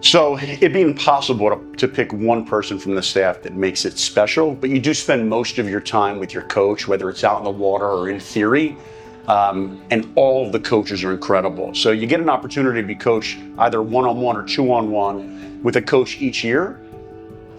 So it'd be impossible to pick one person from the staff that makes it special, but you do spend most of your time with your coach, whether it's out in the water or in theory, and all of the coaches are incredible. So you get an opportunity to be coached either one-on-one or two-on-one with a coach each year,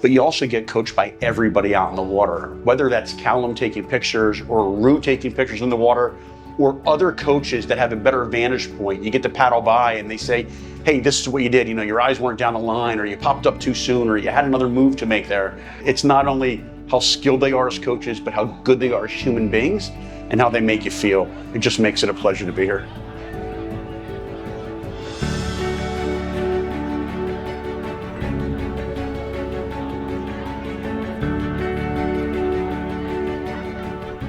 but you also get coached by everybody out in the water, whether that's Callum taking pictures or Rue taking pictures in the water, or other coaches that have a better vantage point. You get to paddle by and they say, hey, this is what you did. Your eyes weren't down the line, or you popped up too soon, or you had another move to make there. It's not only how skilled they are as coaches, but how good they are as human beings and how they make you feel. It just makes it a pleasure to be here.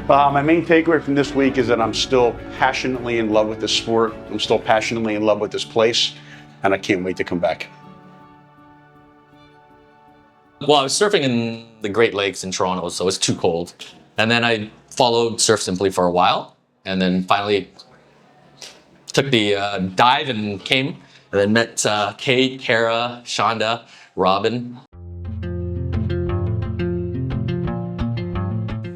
My main takeaway from this week is that I'm still passionately in love with this sport. I'm still passionately in love with this place, and I can't wait to come back. Well, I was surfing in the Great Lakes in Toronto, so it was too cold. And then I followed Surf Simply for a while, and then finally took the dive and came, and then met Kate, Kara, Shonda, Robin.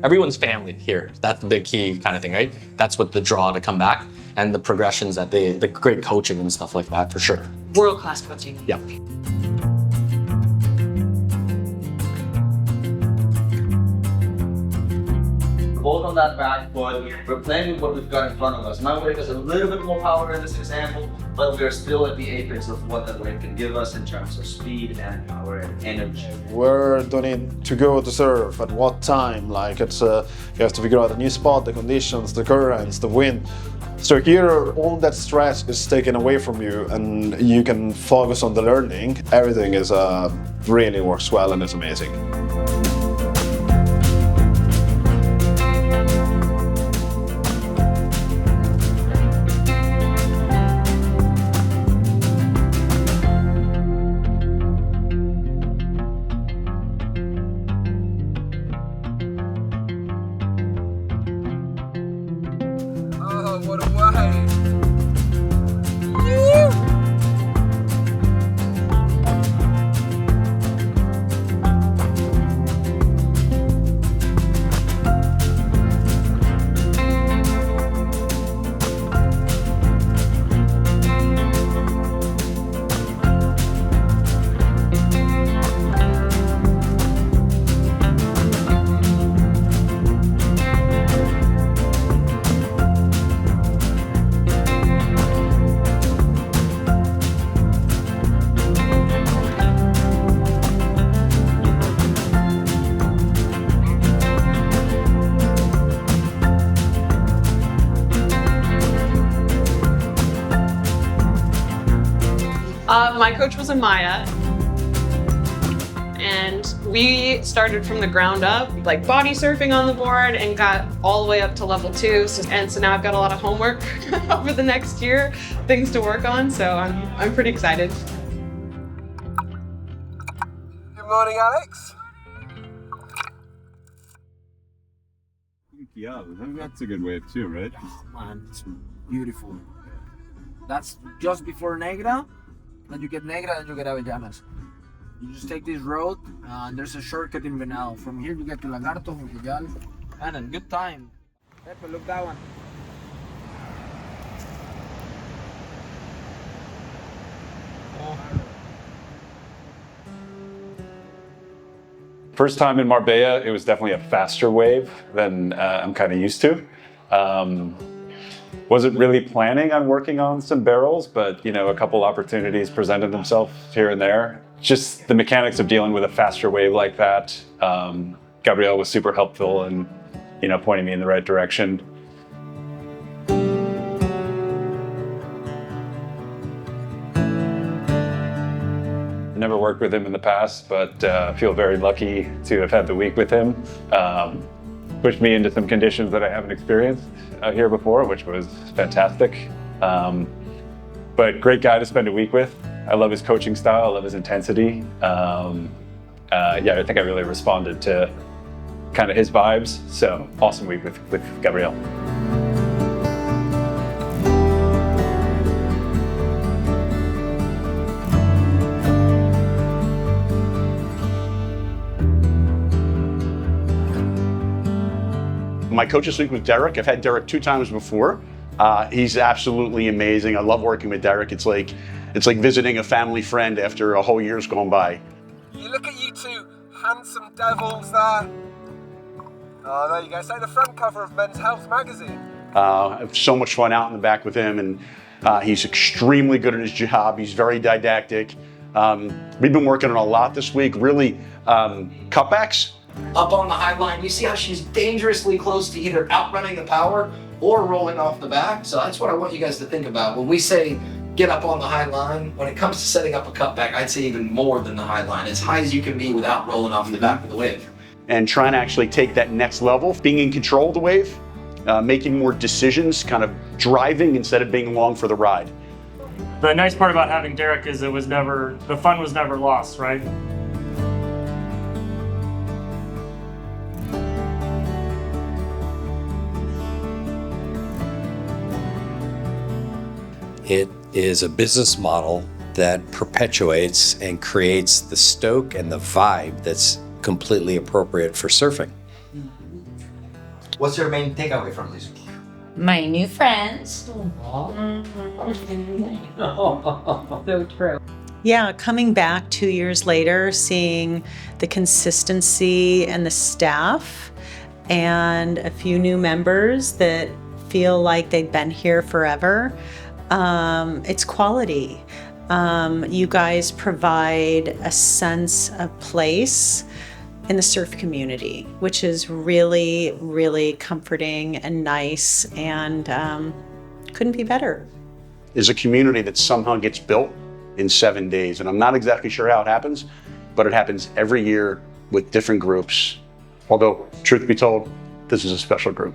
Everyone's family here. That's the key kind of thing, right? That's what the draw to come back, and the progressions that the great coaching and stuff like that, for sure. World-class coaching. Yeah. Both on that back foot, we're playing with what we've got in front of us. My wave has a little bit more power in this example, but we're still at the apex of what that wave can give us in terms of speed and power and energy. Where do you need to go to surf? At what time? Like you have to figure out a new spot, the conditions, the currents, the wind. So here, all that stress is taken away from you, and you can focus on the learning. Everything is really works well, and it's amazing. What a wave! My coach was Amaya, and we started from the ground up, like body surfing on the board, and got all the way up to level 2. And so now I've got a lot of homework over the next year, things to work on. So I'm pretty excited. Good morning, Alex. Yeah, that's a good wave too, right? Oh man, it's beautiful. That's just before Negra. Then you get Negra and you get Avellanas. You just take this road, and there's a shortcut in Venado. From here you get to Lagarto, Mujal, and a good time. Pepe, look that one. First time in Marbella, it was definitely a faster wave than I'm kind of used to. Wasn't really planning on working on some barrels, but a couple opportunities presented themselves here and there. Just the mechanics of dealing with a faster wave like that. Gabriel was super helpful and pointing me in the right direction. Never worked with him in the past, but feel very lucky to have had the week with him. Pushed me into some conditions that I haven't experienced here before, which was fantastic. But great guy to spend a week with. I love his coaching style, I love his intensity. Yeah, I think I really responded to kind of his vibes. So awesome week with Gabriel. My coach this week was Derek. I've had Derek 2 times before. He's absolutely amazing. I love working with Derek. It's like visiting a family friend after a whole year's gone by. You look at you two handsome devils there. Oh, there you go. So the front cover of Men's Health magazine. I have so much fun out in the back with him, and he's extremely good at his job. He's very didactic. We've been working on a lot this week, really cutbacks. Up on the high line, you see how she's dangerously close to either outrunning the power or rolling off the back. So that's what I want you guys to think about. When we say get up on the high line, when it comes to setting up a cutback, I'd say even more than the high line, as high as you can be without rolling off the back of the wave. And trying to actually take that next level, being in control of the wave, making more decisions, kind of driving instead of being along for the ride. The nice part about having Derek is the fun was never lost, right? It is a business model that perpetuates and creates the stoke and the vibe that's completely appropriate for surfing. What's your main takeaway from this? My new friends. So true. Yeah, coming back 2 years later, seeing the consistency and the staff and a few new members that feel like they've been here forever. It's quality. You guys provide a sense of place in the surf community, which is really, really comforting and nice, and couldn't be better. Is a community that somehow gets built in 7 days, and I'm not exactly sure how it happens, but it happens every year with different groups. Although, truth be told, this is a special group.